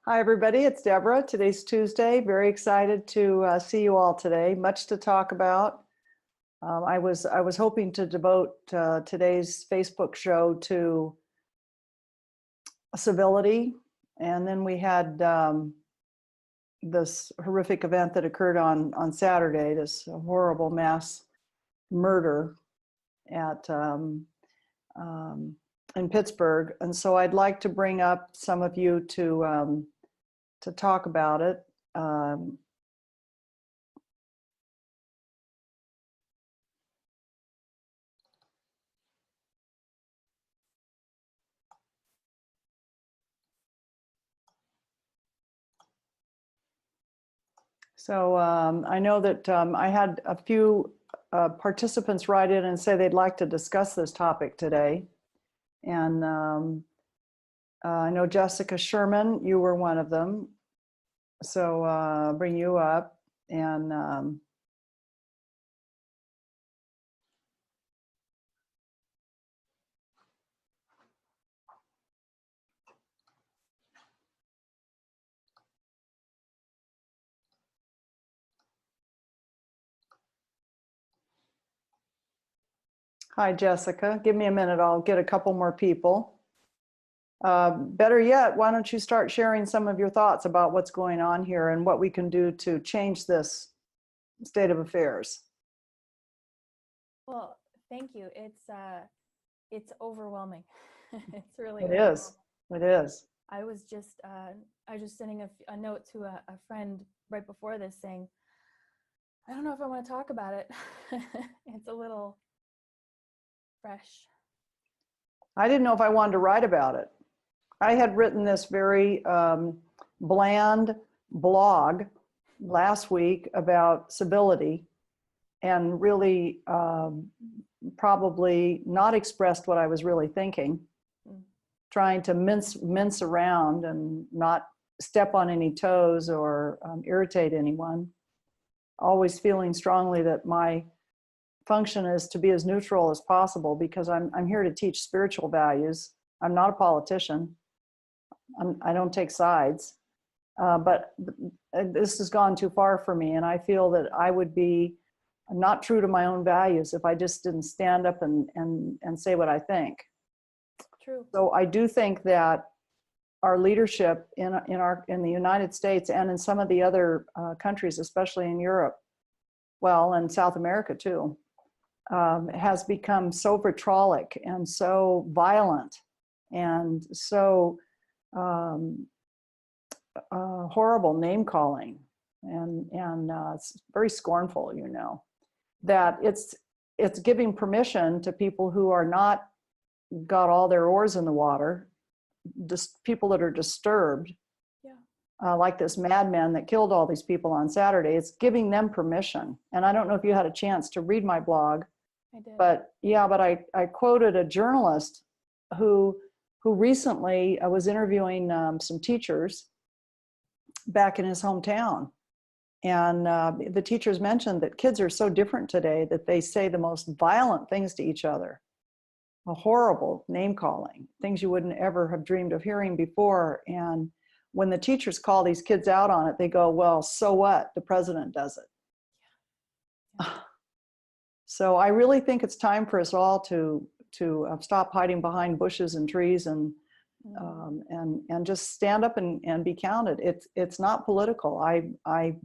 Hi, everybody. It's Deborah. Today's Tuesday. Very excited to see you all today. Much to talk about. I was hoping to devote today's Facebook show to civility, and then we had this horrific event that occurred on Saturday. This horrible mass murder at in Pittsburgh, and so I'd like to bring up some of you to talk about it. So I know that I had a few participants write in and say they'd like to discuss this topic today. And I know Jessica Sherman, you were one of them. So I'll bring you up. And hi, Jessica. Give me a minute. I'll get a couple more people. Better yet, why don't you start sharing some of your thoughts about what's going on here and what we can do to change this state of affairs. Well, thank you. It's overwhelming. It's really It is. It is. I was just sending a note to a friend right before this saying, I don't know if I want to talk about it. It's a little fresh. I didn't know if I wanted to write about it. I had written this very bland blog last week about civility and really probably not expressed what I was really thinking, trying to mince around and not step on any toes or irritate anyone, always feeling strongly that my function is to be as neutral as possible because I'm here to teach spiritual values. I'm not a politician. I don't take sides, but this has gone too far for me, and I feel that I would be not true to my own values if I just didn't stand up and say what I think. True. So I do think that our leadership in the United States and in some of the other countries, especially in Europe, well, and South America too, has become so vitriolic and so violent and so horrible name calling and it's very scornful, you know, that it's giving permission to people who are not got all their oars in the water, just people that are disturbed, like this madman that killed all these people on Saturday. It's giving them permission. And I don't know if you had a chance to read my blog. I did. But yeah, but I quoted a journalist who recently was interviewing some teachers back in his hometown. And the teachers mentioned that kids are so different today that they say the most violent things to each other. A horrible name calling, things you wouldn't ever have dreamed of hearing before. And when the teachers call these kids out on it, they go, well, so what? The president does it. Yeah. So I really think it's time for us all to stop hiding behind bushes and trees and just stand up and be counted. It's not political. I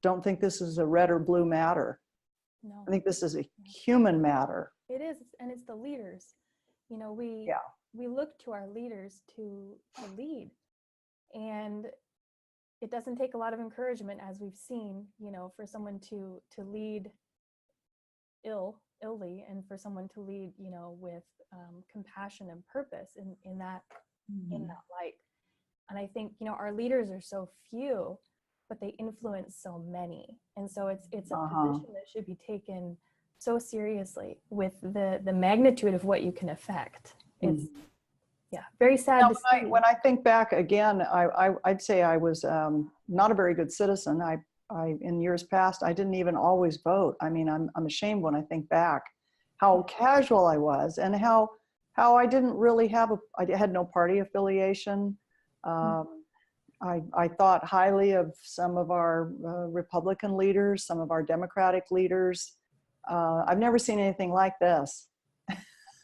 don't think this is a red or blue matter. No. I think this is a human matter. It is, and it's the leaders. You know, we look to our leaders to lead, and it doesn't take a lot of encouragement, as we've seen, you know, for someone to lead illy, and for someone to lead, you know, with compassion and purpose in that light. And I think, you know, our leaders are so few, but they influence so many, and so it's a position that should be taken so seriously with the magnitude of what you can affect. It's very sad to see. When I think back again, I'd say I was not a very good citizen. I in years past, I didn't even always vote. I mean, I'm ashamed when I think back how casual I was and how I didn't really have I had no party affiliation. I thought highly of some of our Republican leaders, some of our Democratic leaders. I've never seen anything like this.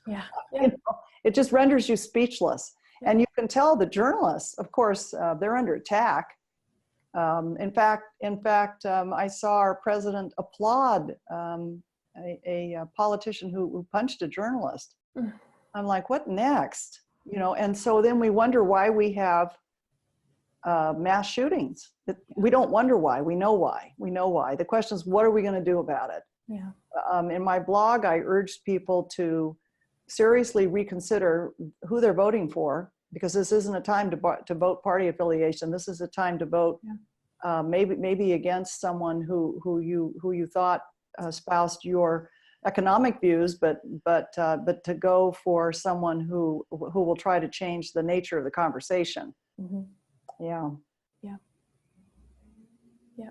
Yeah. You know, it just renders you speechless. And you can tell the journalists, of course, they're under attack. In fact, I saw our president applaud a politician who punched a journalist. I'm like, what next? You know, and so then we wonder why we have mass shootings. We don't wonder why. We know why. We know why. The question is, what are we going to do about it? Yeah. In my blog, I urged people to seriously reconsider who they're voting for, because this isn't a time to vote party affiliation. This is a time to vote maybe against someone who you thought espoused your economic views, but to go for someone who will try to change the nature of the conversation. Mm-hmm. Yeah. Yeah. Yeah.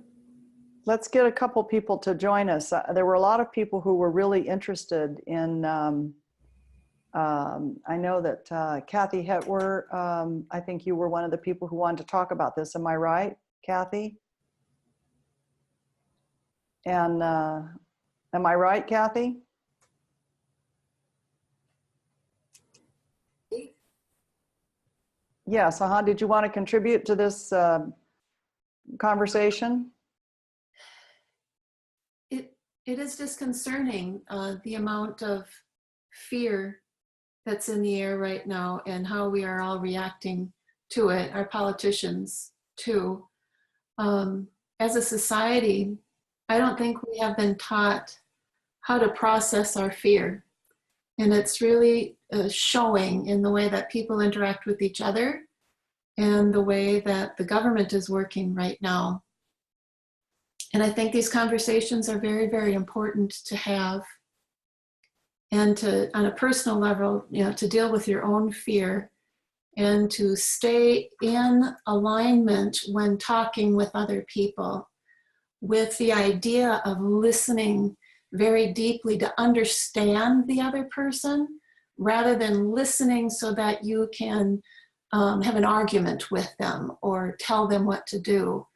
Let's get a couple people to join us. There were a lot of people who were really interested in, I know that Kathy Hetwer, I think you were one of the people who wanted to talk about this. Am I right, Kathy? And am I right, Kathy? Yes. Did you want to contribute to this conversation? It is disconcerting, the amount of fear that's in the air right now and how we are all reacting to it, our politicians too. As a society, I don't think we have been taught how to process our fear. And it's really showing in the way that people interact with each other and the way that the government is working right now. And I think these conversations are very, very important to have, and to, on a personal level, you know, to deal with your own fear and to stay in alignment when talking with other people, with the idea of listening very deeply to understand the other person, rather than listening so that you can have an argument with them or tell them what to do.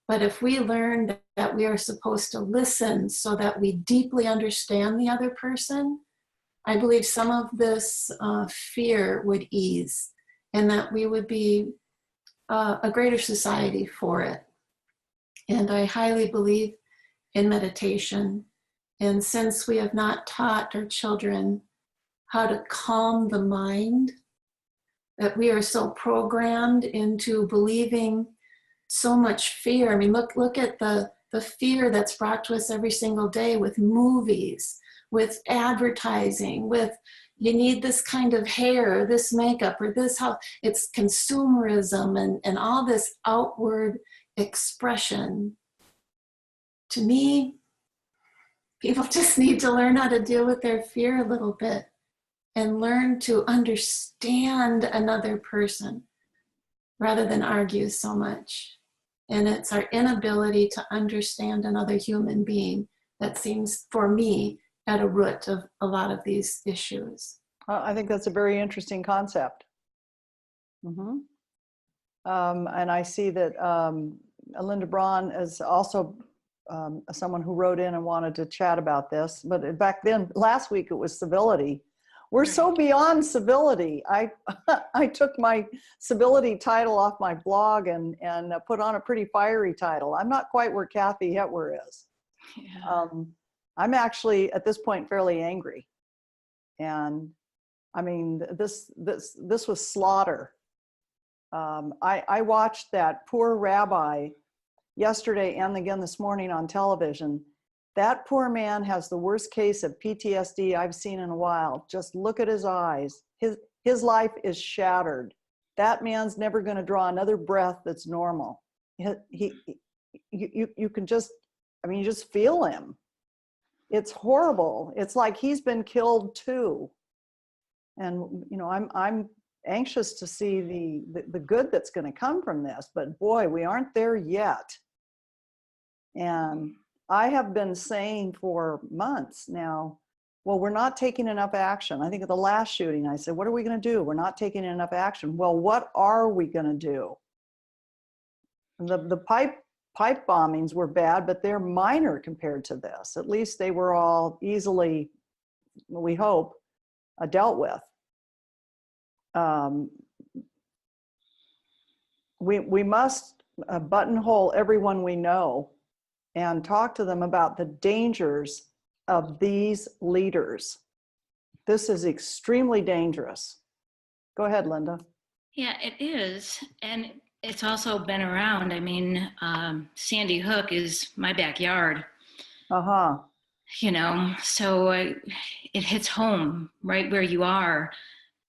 But if we learn that we are supposed to listen so that we deeply understand the other person, I believe some of this fear would ease, and that we would be a greater society for it. And I highly believe in meditation. And since we have not taught our children how to calm the mind, that we are so programmed into believing so much fear. I mean, look at the fear that's brought to us every single day with movies, with advertising, with you need this kind of hair, or this makeup, or this how it's consumerism and all this outward expression. To me, people just need to learn how to deal with their fear a little bit and learn to understand another person rather than argue so much. And it's our inability to understand another human being that seems, for me, at a root of a lot of these issues. I think that's a very interesting concept. Mm-hmm. And I see that Linda Braun is also someone who wrote in and wanted to chat about this. But back then, last week, it was civility. We're so beyond civility. I took my civility title off my blog and put on a pretty fiery title. I'm not quite where Kathy Hetwer is. Yeah. I'm actually at this point fairly angry, and I mean this was slaughter. I watched that poor rabbi yesterday and again this morning on television. That poor man has the worst case of PTSD I've seen in a while. Just look at his eyes. His life is shattered. That man's never going to draw another breath that's normal. You can just, I mean, you just feel him. It's horrible. It's like he's been killed too. And you know, I'm anxious to see the good that's going to come from this. But boy, we aren't there yet. And I have been saying for months now, well, we're not taking enough action. I think at the last shooting, I said, what are we going to do? We're not taking enough action. Well, what are we going to do? The pipe bombings were bad, but they're minor compared to this. At least they were all easily, we hope, dealt with. We must buttonhole everyone we know and talk to them about the dangers of these leaders. This is extremely dangerous. Go ahead, Linda. Yeah, it is. And it's also been around. I mean, Sandy Hook is my backyard. Uh-huh. You know, so it hits home right where you are.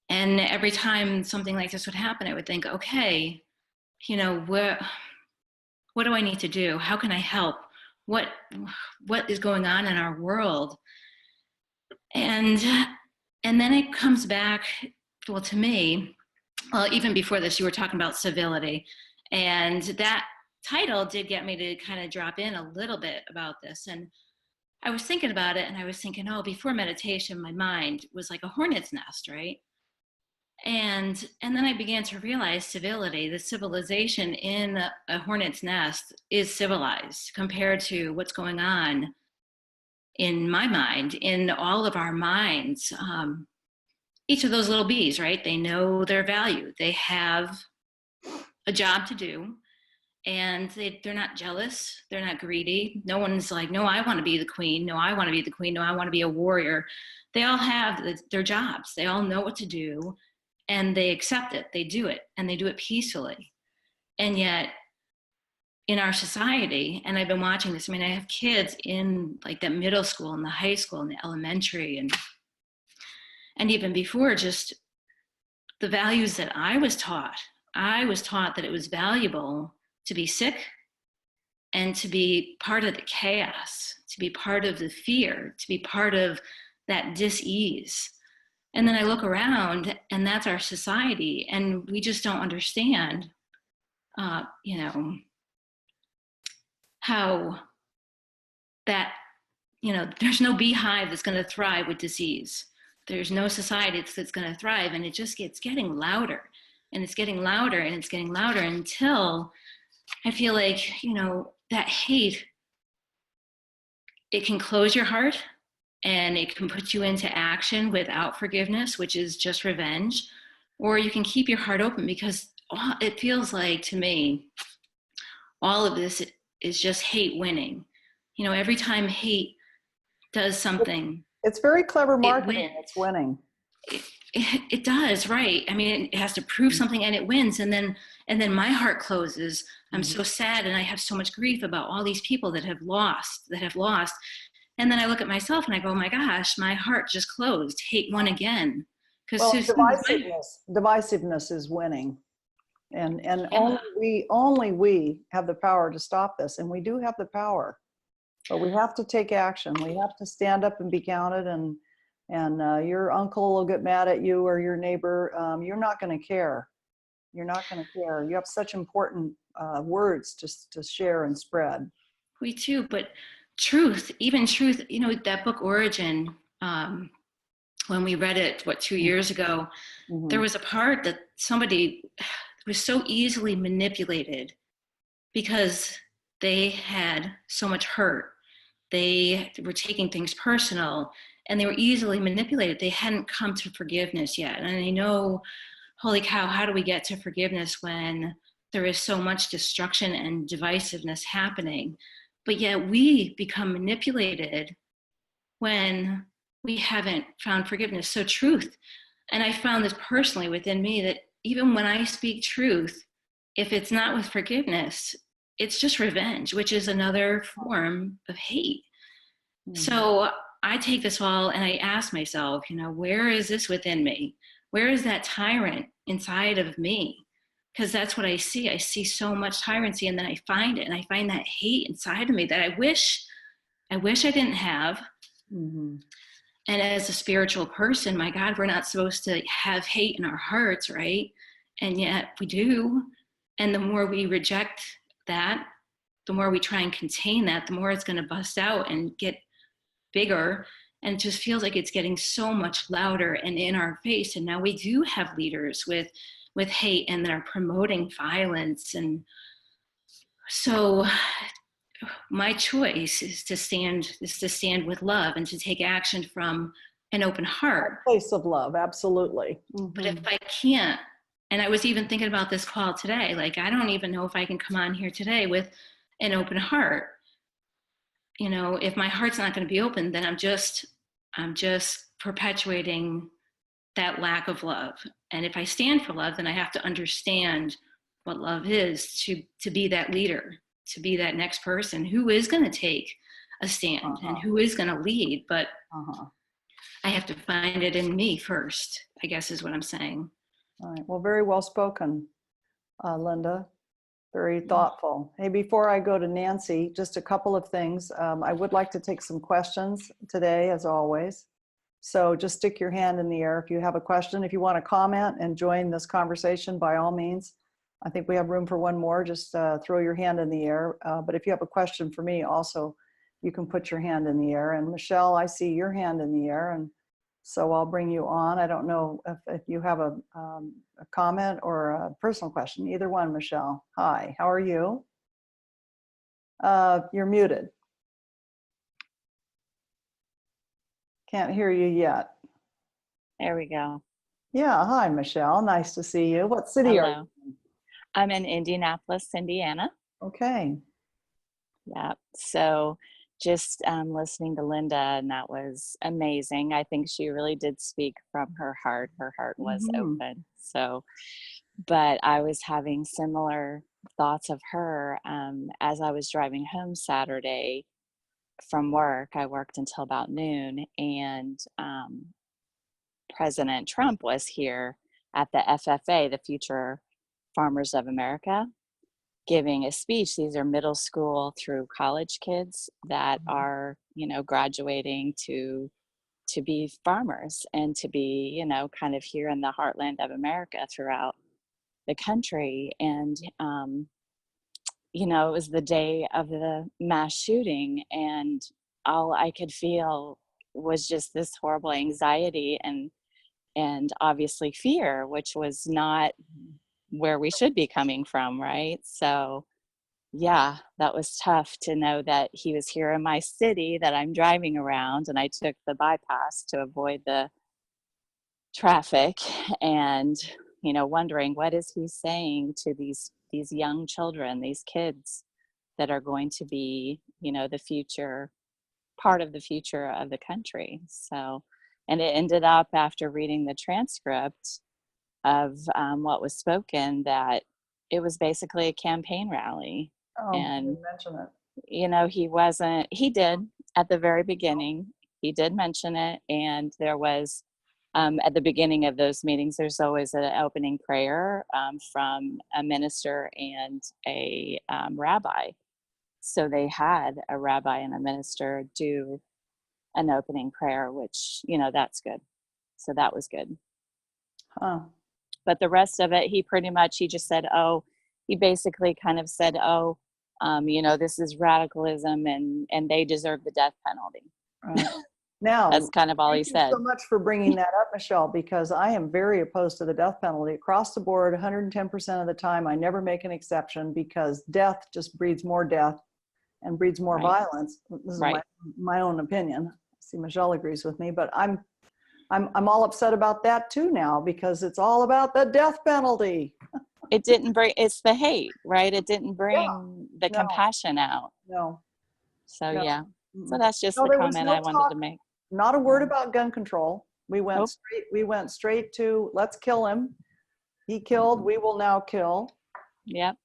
And every time something like this would happen, I would think, okay, you know, what do I need to do? How can I help? What is going on in our world? And then it comes back, well, to me, well, even before this, you were talking about civility. And that title did get me to kind of drop in a little bit about this. And I was thinking about it, and I was thinking, oh, before meditation, my mind was like a hornet's nest, right? And then I began to realize civility, the civilization in a hornet's nest is civilized compared to what's going on in my mind, in all of our minds. Each of those little bees, right? They know their value. They have a job to do, and they're not jealous. They're not greedy. No one's like, no, I want to be the queen. No, I want to be the queen. No, I want to be a warrior. They all have their jobs. They all know what to do, and they accept it. They do it, and they do it peacefully. And yet, in our society, and I've been watching this, I mean, I have kids in like the middle school and the high school and the elementary and even before, just the values that I was taught. I was taught that it was valuable to be sick and to be part of the chaos, to be part of the fear, to be part of that dis-ease. And then I look around, and that's our society, and we just don't understand, you know, how that, you know, there's no beehive that's going to thrive with disease. There's no society that's going to thrive, and it just getting louder, and it's getting louder, and it's getting louder until I feel like, you know, that hate, it can close your heart, and it can put you into action without forgiveness, which is just revenge, or you can keep your heart open, because it feels like, to me, all of this is just hate winning. You know, every time hate does something, it's very clever marketing. It's winning. It does, right? I mean, it has to prove something, and it wins, and then my heart closes. I'm so sad, and I have so much grief about all these people that have lost. And then I look at myself and I go, oh my gosh, my heart just closed. Hate won again. Well, divisiveness is winning. And Yeah. only we have the power to stop this. And we do have the power, but we have to take action. We have to stand up and be counted. And your uncle will get mad at you, or your neighbor. You're not going to care. You're not going to care. You have such important words to share and spread. We too, but truth, even truth, you know, that book Origin, when we read it, 2 years ago, there was a part that somebody was so easily manipulated because they had so much hurt. They were taking things personal, and they were easily manipulated. They hadn't come to forgiveness yet. And I know, holy cow, how do we get to forgiveness when there is so much destruction and divisiveness happening? But yet we become manipulated when we haven't found forgiveness. So truth, and I found this personally within me, that even when I speak truth, if it's not with forgiveness, it's just revenge, which is another form of hate. So I take this all and I ask myself, you know, where is this within me? Where is that tyrant inside of me? Because that's what I see. I see so much tyranny, and then I find it, and I find that hate inside of me that I wish I didn't have. And as a spiritual person, my God, we're not supposed to have hate in our hearts, right? And yet we do. And the more we reject that, the more we try and contain that, the more it's going to bust out and get bigger. And it just feels like it's getting so much louder and in our face. And now we do have leaders with hate, and that are promoting violence. And So my choice is to stand with love and to take action from an open heart. A place of love, absolutely. But if I can't, and I was even thinking about this call today, like I don't even know if I can come on here today with an open heart. You know, if my heart's not going to be open, then I'm just perpetuating that lack of love. And if I stand for love, then I have to understand what love is, to be that leader, to be that next person who is going to take a stand and who is going to lead. But I have to find it in me first, I guess is what I'm saying. All right. Well, very well spoken, Linda. Very thoughtful. Hey, before I go to Nancy, just a couple of things. I would like to take some questions today, as always. So just stick your hand in the air if you have a question. If you want to comment and join this conversation, by all means. I think we have room for one more. Just throw your hand in the air. But if you have a question for me also, you can put your hand in the air. And Michelle, I see your hand in the air, and so I'll bring you on. I don't know if you have a comment or a personal question. Either one, Michelle. Hi, how are you? You're muted. Can't hear you yet. There we go. Yeah, hi, Michelle. Nice to see you. What city are you in? I'm in Indianapolis, Indiana. Okay. Yeah. So just listening to Linda, and that was amazing. I think she really did speak from her heart. Her heart was open. So, but I was having similar thoughts of her as I was driving home Saturday from work. I worked until about noon, and President Trump was here at the FFA, the Future Farmers of America, giving a speech. These are middle school through college kids that are, you know, graduating to be farmers and to be, you know, kind of here in the heartland of America throughout the country. And, you know, it was the day of the mass shooting, and all I could feel was just this horrible anxiety and obviously fear, which was not where we should be coming from, right? So yeah, that was tough to know that he was here in my city that I'm driving around, and I took the bypass to avoid the traffic, and, you know, wondering what is he saying to these young children, these kids that are going to be, you know, the future, part of the future of the country. So, and it ended up, after reading the transcript of what was spoken, that it was basically a campaign rally. Oh, And you mention it. you know, he did at the very beginning, he did mention it. And there was at the beginning of those meetings, there's always an opening prayer from a minister and a rabbi. So they had a rabbi and a minister do an opening prayer, which, you know, that's good. So that was good. Huh. But the rest of it, he just said, he basically kind of said, you know, this is radicalism, and they deserve the death penalty. Right. Now, that's kind of all he said. Thank you so much for bringing that up, Michelle, because I am very opposed to the death penalty across the board. 110% of the time, I never make an exception, because death just breeds more death and breeds more violence. This is my own opinion. I see Michelle agrees with me, but I'm all upset about that too now, because it's all about the death penalty. It didn't bring, it's the hate, right? It didn't bring the compassion out. No. So yeah. So that's just the comment I wanted to make. Not a word about gun control. We went straight to, let's kill him. He killed, we will now kill. Yep.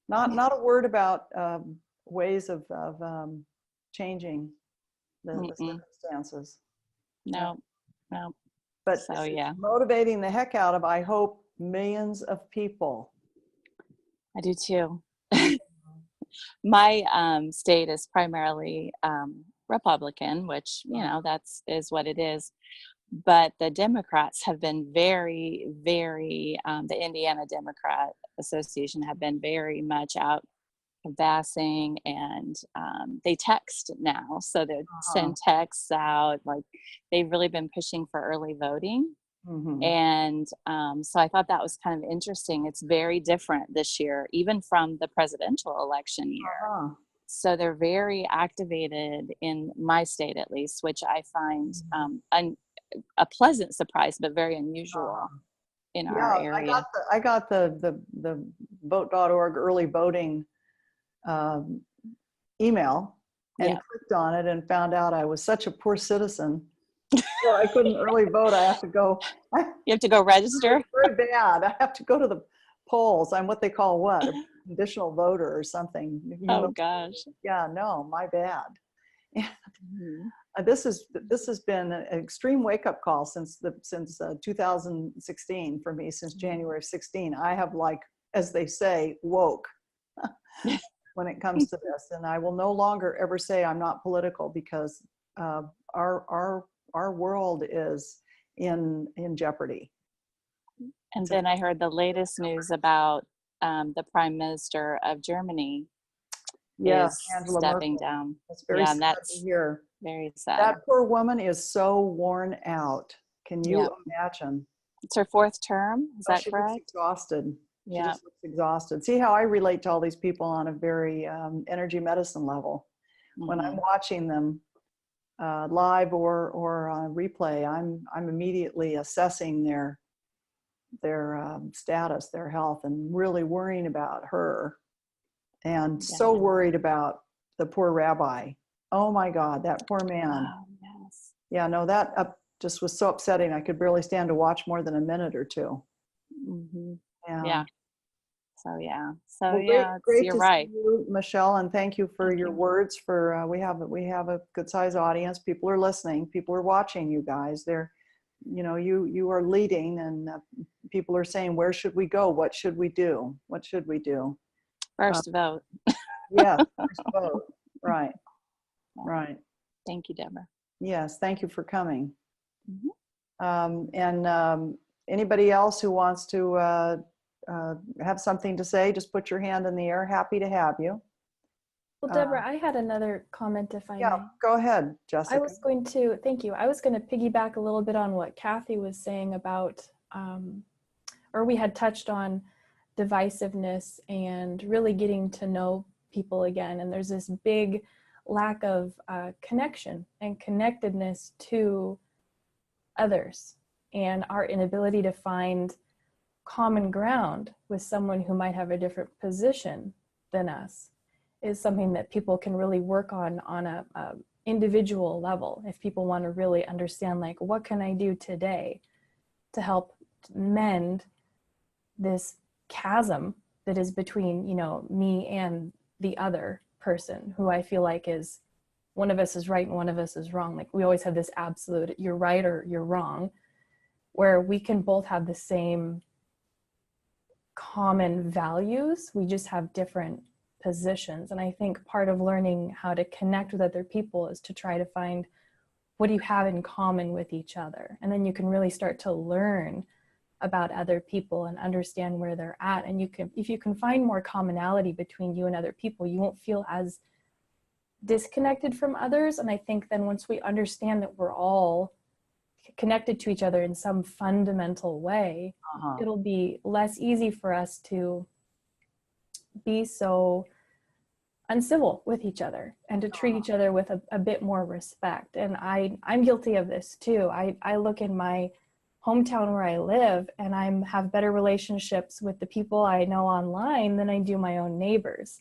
Not a word about ways of changing the circumstances. No. But so yeah, motivating the heck out of, I hope, millions of people. I do too. My state is primarily Republican, which, you know, is what it is. But the Democrats have been very, very, the Indiana Democrat Association have been very much out canvassing, and they text now. So they send texts out, like they've really been pushing for early voting. Mhm. And so I thought that was kind of interesting. It's very different this year, even from the presidential election year. Uh-huh. So they're very activated in my state, at least, which I find a pleasant surprise, but very unusual in our Yeah, area. I got the vote.org early voting um, email and Yeah. clicked on it and found out I was such a poor citizen. So I couldn't early vote. I have to go. You have to go register. Very bad. I have to go to the polls. I'm what they call what? A conditional voter or something. You Oh know? gosh. Yeah, no, my bad. Mhm. This has been an extreme wake up call since 2016 for me. Since January of 16, I have, like, as they say, woke when it comes to this, and I will no longer ever say I'm not political, because our world is in jeopardy. And then I heard the latest news about the Prime Minister of Germany Yes, is Angela stepping Merkel. down. It's very Yeah, and sad to that's hear. very sad. That poor woman is so worn out. Can you Yeah. imagine? It's her 4th term. Is Oh, that she correct? looks exhausted. She Yeah. just looks exhausted. See how I relate to all these people on a very energy medicine level. When I'm Mhm. watching them live or replay, I'm immediately assessing their status, their health, and really worrying about her, and Yeah. so worried about the poor rabbi. Oh my God, that poor man. Oh, yes. Yeah, no, that just was so upsetting. I could barely stand to watch more than a minute or two. Mhm. Yeah. Yeah. So yeah. So Well, yeah, great you're to right. see you, Michelle, and thank you for Thank your you. words. For we have a good sized audience. People are listening. People are watching you guys. They're, you are leading, and people are saying, where should we go? What should we do? What should we do? First vote. Yes, first vote. Right, Yeah. right. Thank you, Deborah. Yes, thank you for coming. Mhm. And anybody else who wants to have something to say, just put your hand in the air. Happy to have you. Well, Deborah, I had another comment, if I Yeah, may. go ahead, Jessica. I was going to, thank you. I was going to piggyback a little bit on what Kathy was saying about, or we had touched on divisiveness and really getting to know people again. And there's this big lack of connection and connectedness to others, and our inability to find common ground with someone who might have a different position than us is something that people can really work on a individual level. If people want to really understand, like, what can I do today to help mend this chasm that is between, me and the other person, who I feel like is, one of us is right and one of us is wrong. Like, we always have this absolute, you're right or you're wrong, where we can both have the same common values. We just have different positions. And I think part of learning how to connect with other people is to try to find, what do you have in common with each other? And then you can really start to learn about other people and understand where they're at. And if you can find more commonality between you and other people, you won't feel as disconnected from others. And I think then once we understand that we're all connected to each other in some fundamental way, it'll be less easy for us to be so uncivil with each other and to treat each other with a bit more respect. And I'm guilty of this too. I look in my hometown where I live, and I have better relationships with the people I know online than I do my own neighbors.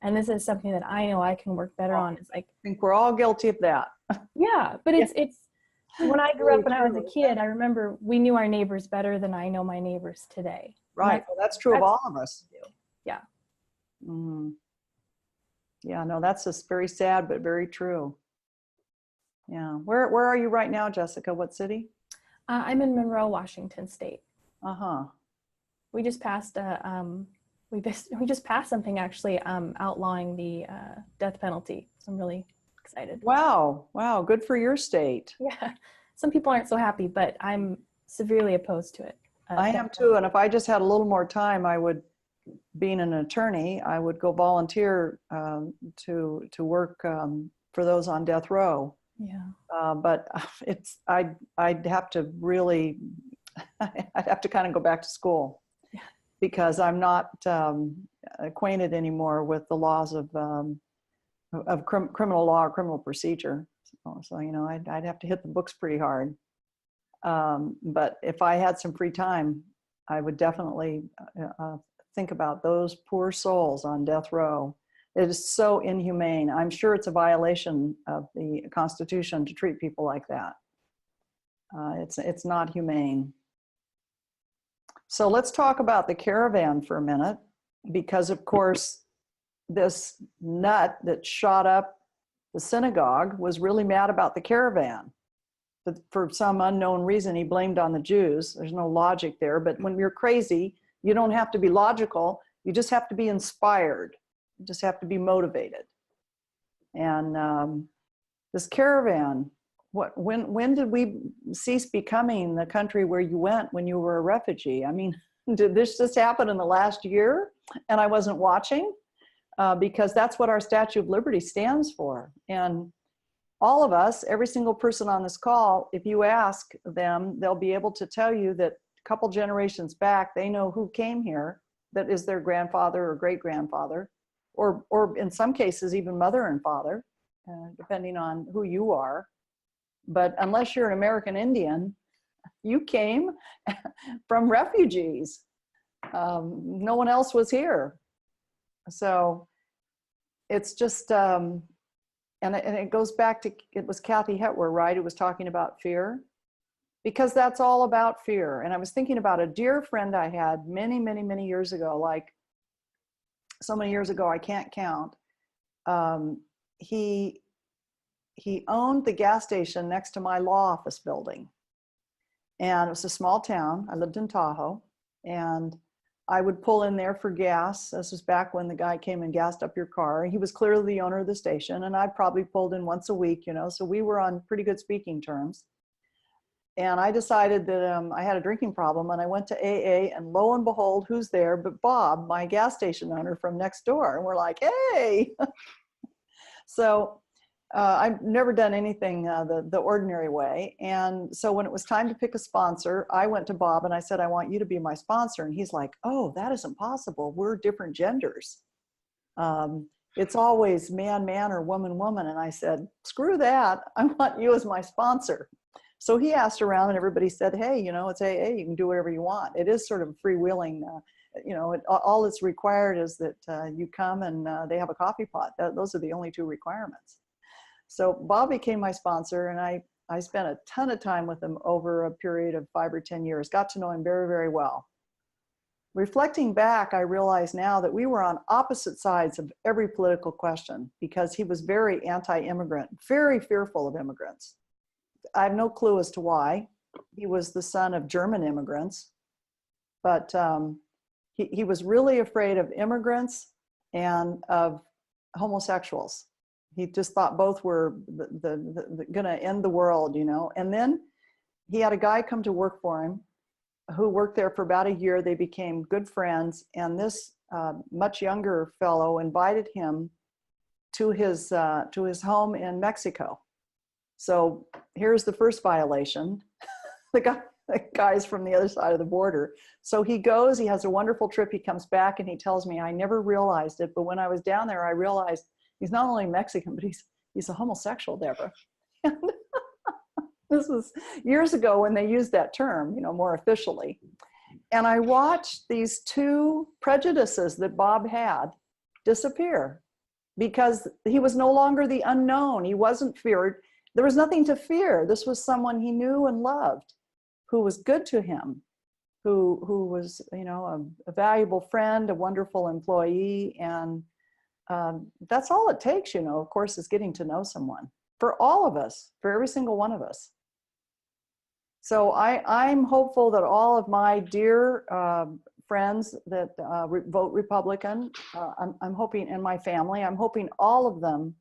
And this is something that I know I can work better on. It's like, I think we're all guilty of that. yeah, but it's when I grew up, when I was a True. kid, I remember we knew our neighbors better than I know my neighbors today. Right. Well, that's true of all of us. Yeah. Mm. Yeah, no, that's just very sad, but very true. Yeah. Where are you right now, Jessica? What city? I'm in Monroe, Washington State. Uh-huh. We just passed we just passed something, actually, outlawing the death penalty. So I'm really excited. Wow. Wow. Good for your state. Yeah. Some people aren't so happy, but I'm severely opposed to it. I am too. And if I just had a little more time, I would, being an attorney, I would go volunteer to work for those on death row. Yeah. But I'd have to really I'd have to kind of go back to school because I'm not acquainted anymore with the laws of criminal law or criminal procedure. So you know, I'd have to hit the books pretty hard. But if I had some free time, I would definitely think about those poor souls on death row. It is so inhumane. I'm sure it's a violation of the Constitution to treat people like that. It's not humane. So let's talk about the caravan for a minute, because of course, this nut that shot up the synagogue was really mad about the caravan. But for some unknown reason, he blamed on the Jews. There's no logic there, but when you're crazy, you don't have to be logical. You just have to be inspired. You just have to be motivated. And this caravan, when did we cease becoming the country where you went when you were a refugee? I mean, did this just happen in the last year and I wasn't watching? Because that's what our Statue of Liberty stands for. And all of us, every single person on this call, if you ask them, they'll be able to tell you that a couple generations back, they know who came here, that is their grandfather or great-grandfather, or in some cases, even mother and father, depending on who you are. But unless you're an American Indian, you came from refugees. No one else was here. So it's just, and it goes back to, it was Kathy Hetwer, right, who was talking about fear, because that's all about fear. And I was thinking about a dear friend I had many, many, many years ago, like so many years ago, I can't count. He owned the gas station next to my law office building. And it was a small town. I lived in Tahoe, and I would pull in there for gas. This was back when the guy came and gassed up your car. He was clearly the owner of the station, and I probably pulled in once a week, you know, so we were on pretty good speaking terms. And I decided that I had a drinking problem, and I went to AA, and lo and behold, who's there but Bob, my gas station owner from next door. And we're like, hey. So I've never done anything the ordinary way. And so when it was time to pick a sponsor, I went to Bob and I said, I want you to be my sponsor. And he's like, oh, that isn't possible. We're different genders. It's always man, man, or woman, woman. And I said, screw that. I want you as my sponsor. So he asked around and everybody said, hey, you know, it's AA, you can do whatever you want. It is sort of freewheeling, you know, all that's required is that you come and they have a coffee pot. Those are the only two requirements. So Bob became my sponsor, and I spent a ton of time with him over a period of 5 or 10 years, got to know him very, very well. Reflecting back, I realize now that we were on opposite sides of every political question, because he was very anti-immigrant, very fearful of immigrants. I have no clue as to why. He was the son of German immigrants, but he was really afraid of immigrants and of homosexuals. He just thought both were gonna end the world, you know. And then he had a guy come to work for him who worked there for about a year. They became good friends, and this much younger fellow invited him to his home in Mexico. So here's the first violation. The guy's from the other side of the border. So he goes, he has a wonderful trip. He comes back and he tells me, I never realized it, but when I was down there, I realized he's not only Mexican, but he's a homosexual, Deborah. And this was years ago when they used that term, you know, more officially. And I watched these two prejudices that Bob had disappear because he was no longer the unknown. He wasn't feared. There was nothing to fear. This was someone he knew and loved, who was good to him, who was, you know, a valuable friend, a wonderful employee. And that's all it takes, you know, of course, is getting to know someone, for all of us, for every single one of us. So I'm hopeful that all of my dear friends that vote Republican, I'm hoping, and my family, I'm hoping all of them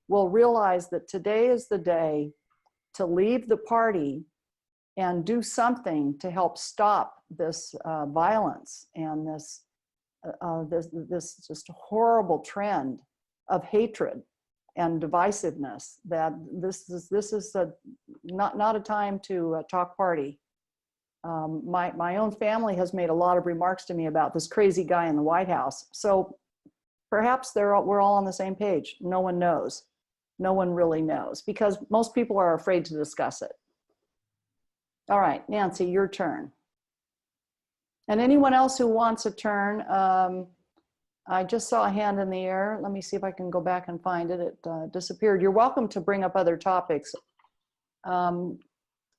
will realize that today is the day to leave the party and do something to help stop this violence and this just horrible trend of hatred and divisiveness. That this is not a time to talk party. my own family has made a lot of remarks to me about this crazy guy in the White House. So perhaps we're all on the same page. No one knows. No one really knows because most people are afraid to discuss it. All right, Nancy, your turn. And anyone else who wants a turn, I just saw a hand in the air. Let me see if I can go back and find it. It disappeared. You're welcome to bring up other topics.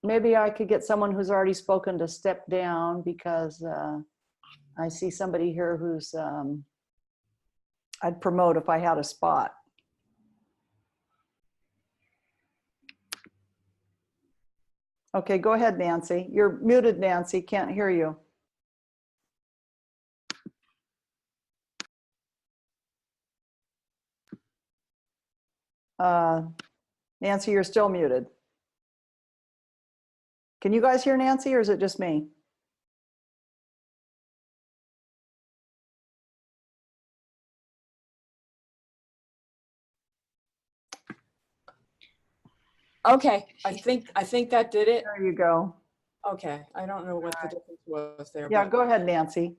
Maybe I could get someone who's already spoken to step down because I see somebody here who's I'd promote if I had a spot. Okay, go ahead, Nancy. You're muted, Nancy. Can't hear you. Nancy, you're still muted. Can you guys hear Nancy or is it just me? Okay, I think that did it. There you go. Okay, I don't know what the difference was there. Yeah, but go ahead, Nancy.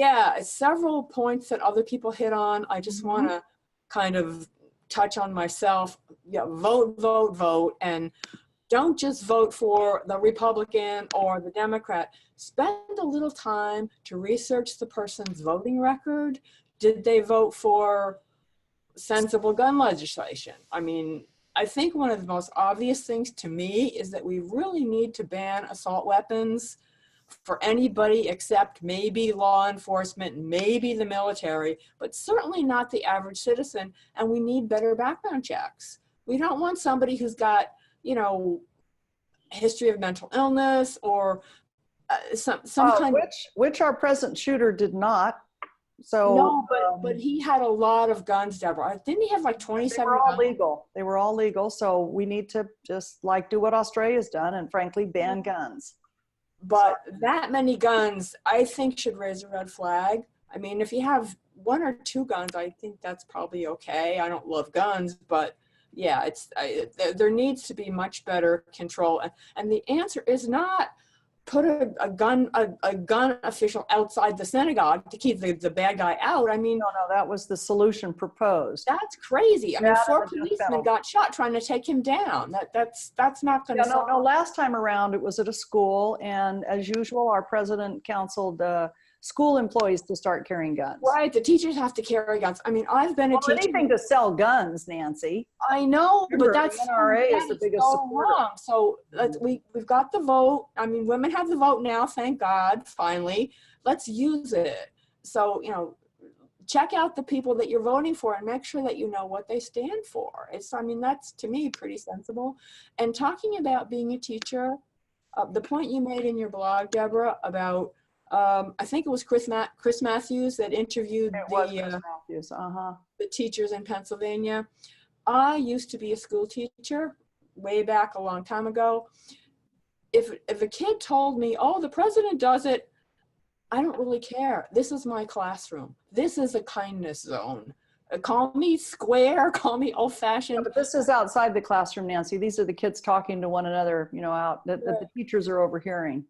yeah, several points that other people hit on. I just want to kind of touch on myself. Yeah, vote, vote, vote, and don't just vote for the Republican or the Democrat. Spend a little time to research the person's voting record. Did they vote for sensible gun legislation? I mean, I think one of the most obvious things to me is that we really need to ban assault weapons for anybody except maybe law enforcement, maybe the military, but certainly not the average citizen. And we need better background checks. We don't want somebody who's got, you know, a history of mental illness or some kind of, which our present shooter did not. So no, but he had a lot of guns, Deborah. Didn't he have like 27 They were all guns? legal. They were all legal. So we need to just like do what Australia's done and frankly ban guns. But that many guns, I think, should raise a red flag. I mean, if you have 1 or 2 guns, I think that's probably okay. I don't love guns, but yeah, there needs to be much better control. And the answer is not put a gun official outside the synagogue to keep the bad guy out. I mean, No, that was the solution proposed. that's crazy. I mean, Yeah, 4 that was policemen got shot trying to take him down. That's not going to solve. No, last time around it was at a school, and as usual, our president counseled school employees to start carrying guns. Right, the teachers have to carry guns. I mean, I've been a teacher. Anything to sell guns, Nancy. I know, Remember, but that's the NRA is the biggest so supporter. wrong. So we've got the vote. I mean, women have the vote now, thank God, finally. Let's use it. So, you know, check out the people that you're voting for and make sure that you know what they stand for. I mean, that's to me pretty sensible. And talking about being a teacher, the point you made in your blog, Deborah, about I think it was Chris Matthews that interviewed the teachers in Pennsylvania. I used to be a school teacher way back a long time ago. If a kid told me, oh, the president does it, I don't really care. This is my classroom. This is a kindness zone. Call me square, call me old-fashioned. Yeah, but this is outside the classroom, Nancy. These are the kids talking to one another, you know, out that the teachers are overhearing.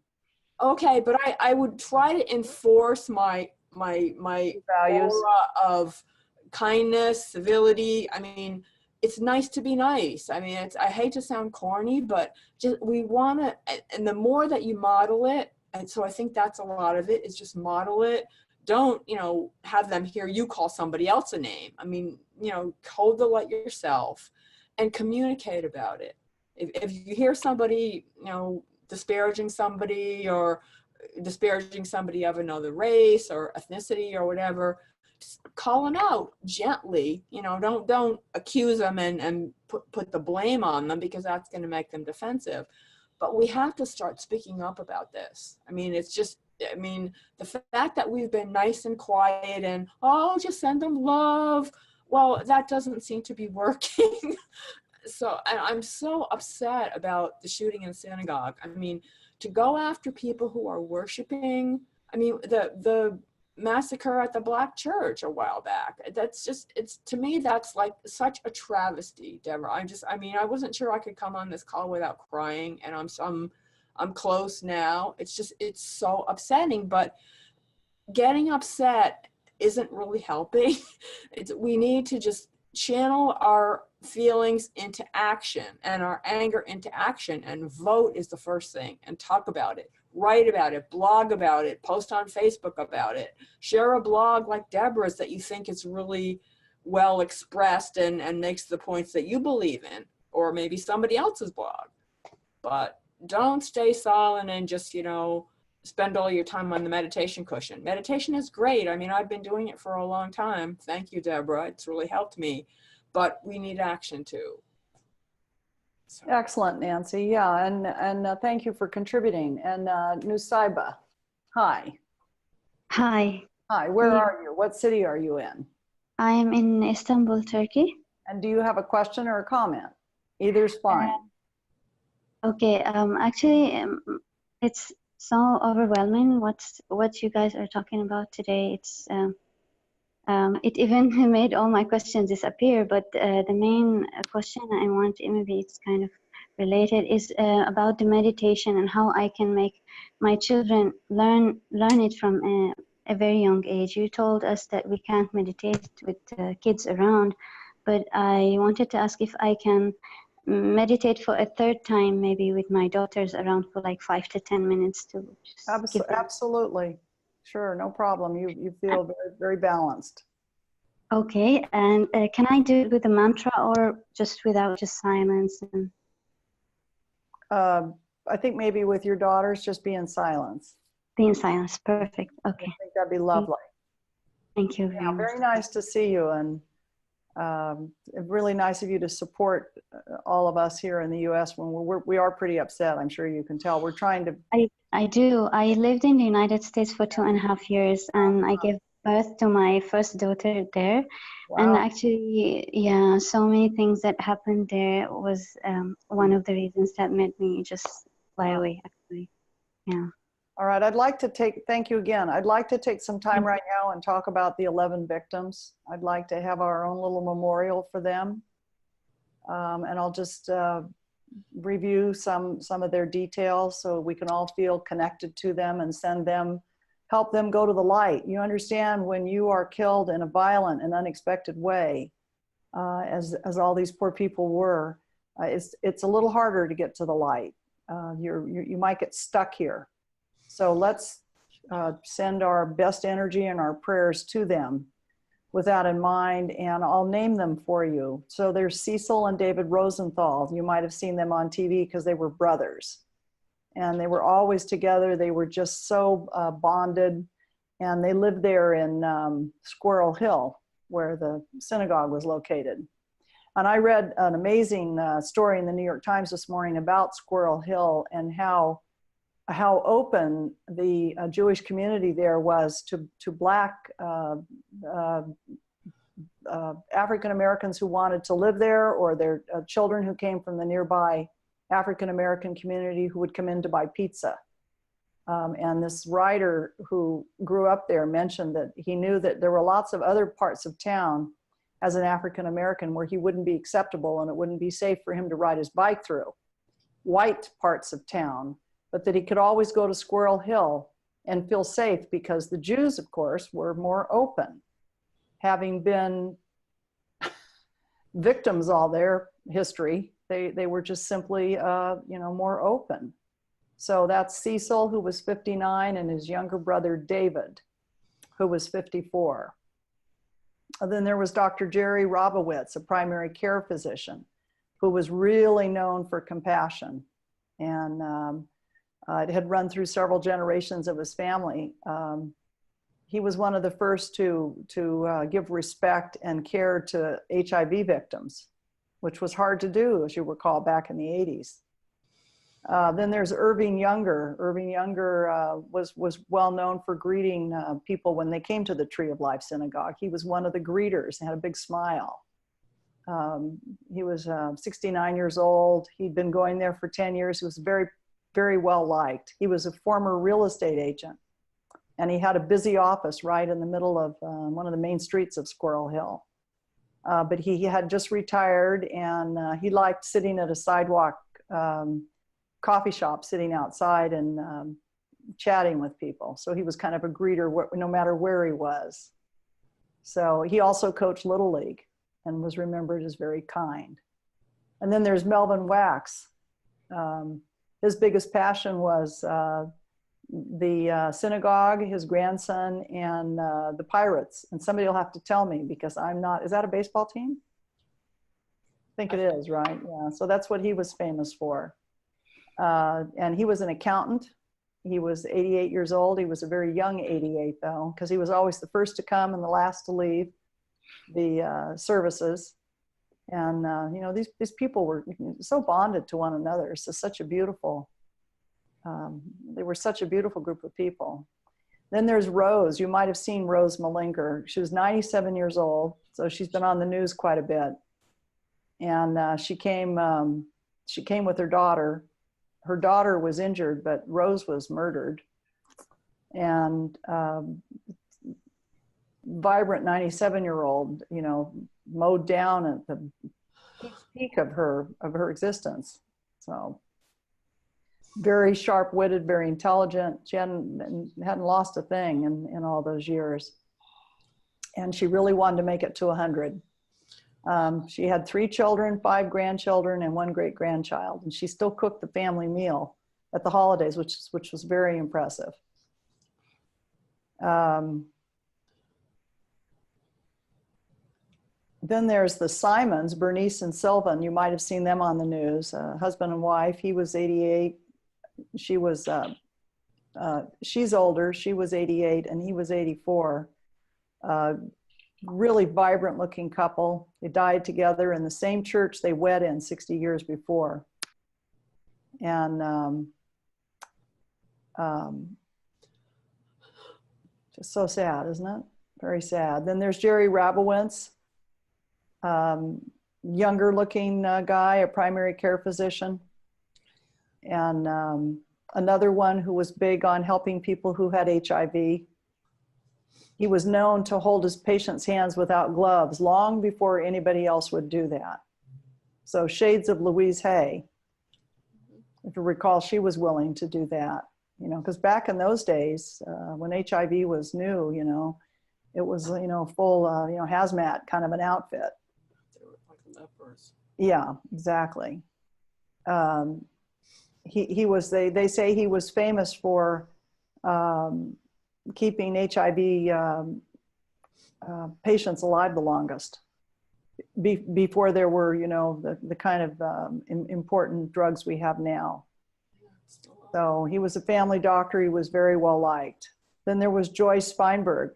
Okay, but I would try to enforce my values aura of kindness, civility. I mean, it's nice to be nice. I mean, I hate to sound corny, but just we want to, and the more that you model it, and so I think that's a lot of it, is just model it. Don't, you know, have them hear you call somebody else a name. I mean, you know, hold the light yourself and communicate about it. If you hear somebody, you know, disparaging somebody or disparaging somebody of another race or ethnicity or whatever, just call them out gently. You know, don't accuse them and put the blame on them, because that's going to make them defensive. But we have to start speaking up about this. I mean, it's just, I mean, the fact that we've been nice and quiet and, oh, just send them love. Well, that doesn't seem to be working. So I'm so upset about the shooting in the synagogue. I mean, to go after people who are worshiping, I mean, the massacre at the Black church a while back, that's just, it's, to me, that's like such a travesty, Deborah. I mean, I wasn't sure I could come on this call without crying, and I'm I'm close now. It's just, it's so upsetting, but getting upset isn't really helping. We need to just channel our feelings into action and our anger into action, and vote is the first thing, and talk about it, write about it, blog about it, post on Facebook about it, share a blog like Deborah's that you think is really well expressed and makes the points that you believe in, or maybe somebody else's blog. But don't stay silent and just, you know, spend all your time on the meditation cushion. Meditation is great. I mean, I've been doing it for a long time. Thank you, Deborah. It's really helped me, but we need action too. So. Excellent, Nancy. Yeah, and thank you for contributing. And Nusaiba, hi. Hi. Hi, where are you? What city are you in? I am in Istanbul, Turkey. And do you have a question or a comment? Either's fine. Okay, actually, it's so overwhelming what you guys are talking about today. It's it even made all my questions disappear, but the main question I want, maybe it's kind of related, is about the meditation and how I can make my children learn it from a very young age. You told us that we can't meditate with kids around, but I wanted to ask if I can meditate for a third time, maybe with my daughters around, for like 5 to 10 minutes to just give them. Absolutely. Sure, no problem. You feel very, very balanced. Okay, and can I do it with a mantra or just without, just silence? And I think maybe with your daughters, just be in silence. be in silence. Perfect. Okay. I think that'd be lovely. Thank you very much. Very nice to see you, and really nice of you to support all of us here in the U.S. when we are pretty upset. I'm sure you can tell. We're trying to. I do. I lived in the United States for 2.5 years, and I gave birth to my first daughter there. Wow. And actually, yeah, so many things that happened there was one of the reasons that made me just fly away, actually. Yeah. All right, thank you again. I'd like to take some time right now and talk about the 11 victims. I'd like to have our own little memorial for them. And I'll just review some of their details so we can all feel connected to them and help them go to the light. You understand, when you are killed in a violent and unexpected way, as all these poor people were, it's a little harder to get to the light. You might get stuck here. So let's send our best energy and our prayers to them with that in mind, and I'll name them for you. So there's Cecil and David Rosenthal. You might have seen them on TV because they were brothers. And they were always together. They were just so bonded. And they lived there in Squirrel Hill, where the synagogue was located. And I read an amazing story in the New York Times this morning about Squirrel Hill and how open the Jewish community there was to Black African Americans who wanted to live there, or their children who came from the nearby African American community who would come in to buy pizza. And this writer who grew up there mentioned that he knew that there were lots of other parts of town as an African American where he wouldn't be acceptable and it wouldn't be safe for him to ride his bike through, white parts of town, but that he could always go to Squirrel Hill and feel safe because the Jews, of course, were more open, having been victims all their history. They were just simply, more open. So that's Cecil, who was 59, and his younger brother, David, who was 54. And then there was Dr. Jerry Robowitz, a primary care physician, who was really known for compassion. And it had run through several generations of his family. He was one of the first to give respect and care to HIV victims, which was hard to do, as you recall, back in the 80s. Then there's Irving Younger. Irving Younger was well known for greeting people when they came to the Tree of Life Synagogue. He was one of the greeters and had a big smile. He was 69 years old. He'd been going there for 10 years. He was very, very well liked. He was a former real estate agent, and he had a busy office right in the middle of one of the main streets of Squirrel Hill. But he had just retired, and he liked sitting at a sidewalk coffee shop sitting outside and chatting with people. So he was kind of a greeter no matter where he was. So he also coached Little League and was remembered as very kind. And then there's Melvin Wax. His biggest passion was the synagogue, his grandson, and the Pirates. And somebody will have to tell me because I'm not, is that a baseball team? I think it is, right? Yeah, so that's what he was famous for. And he was an accountant. He was 88 years old. He was a very young 88 though, because he was always the first to come and the last to leave the services. And you know, these people were so bonded to one another. So such a beautiful, they were such a beautiful group of people. Then there's Rose. You might have seen Rose Malinger. She was 97 years old, so she's been on the news quite a bit. And she came with her daughter. Her daughter was injured, but Rose was murdered. And vibrant 97-year-old, you know, mowed down at the peak of her existence. So very sharp-witted, very intelligent. She hadn't lost a thing in all those years. And she really wanted to make it to 100. She had 3 children, 5 grandchildren, and 1 great-grandchild. And she still cooked the family meal at the holidays, which was very impressive. Then there's the Simons, Bernice and Sylvan. You might have seen them on the news, husband and wife. He was 88. She was, she's older. She was 88 and he was 84. Really vibrant looking couple. They died together in the same church they wed in 60 years before. And just so sad, isn't it? Very sad. Then there's Jerry Rabowitz. Younger looking guy, a primary care physician. And another one who was big on helping people who had HIV. He was known to hold his patients' hands without gloves long before anybody else would do that. So shades of Louise Hay. If you recall, she was willing to do that, you know, because back in those days, when HIV was new, you know, it was, you know, full, you know, hazmat kind of an outfit. They were like lepers. Yeah, exactly. He was, they say he was famous for keeping HIV patients alive the longest before there were, you know, the kind of important drugs we have now. So he was a family doctor. He was very well liked. Then there was Joyce Feinberg.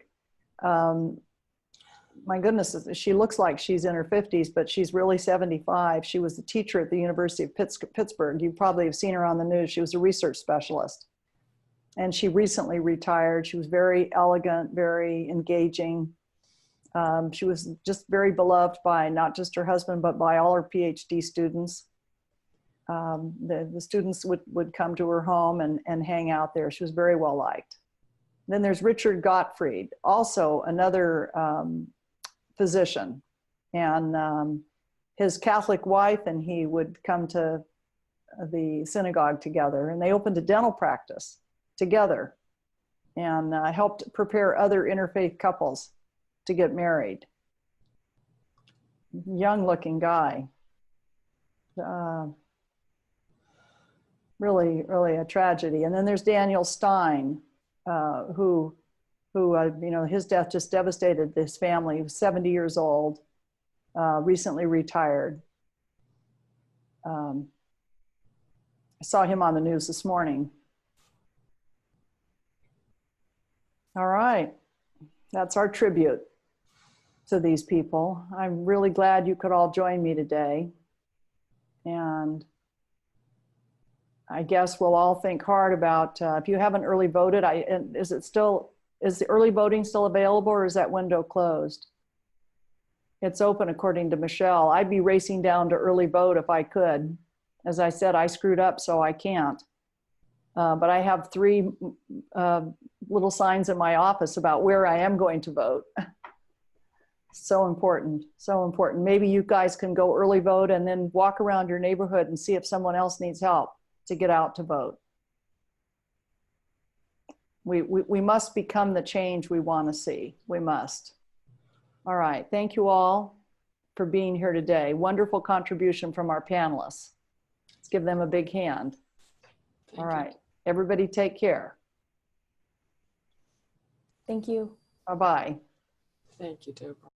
My goodness, she looks like she's in her 50s, but she's really 75. She was a teacher at the University of Pittsburgh. You probably have seen her on the news. She was a research specialist. And she recently retired. She was very elegant, very engaging. She was just very beloved by not just her husband, but by all her PhD students. The students would come to her home and hang out there. She was very well liked. Then there's Richard Gottfried, also another physician. And his Catholic wife and he would come to the synagogue together, and they opened a dental practice together and helped prepare other interfaith couples to get married. Young looking guy. Really, really a tragedy. And then there's Daniel Stein, who you know, his death just devastated this family. He was 70 years old, recently retired. I saw him on the news this morning. All right, that's our tribute to these people. I'm really glad you could all join me today. And I guess we'll all think hard about, if you haven't early voted, is the early voting still available, or is that window closed? It's open according to Michelle. I'd be racing down to early vote if I could. As I said, I screwed up, so I can't. But I have 3 little signs in my office about where I am going to vote. So important, so important. Maybe you guys can go early vote and then walk around your neighborhood and see if someone else needs help. to get out to vote. We must become the change we want to see. We must. All right. Thank you all for being here today. Wonderful contribution from our panelists. Let's give them a big hand. All right. Everybody take care. Thank you. Bye-bye. Thank you, Deborah.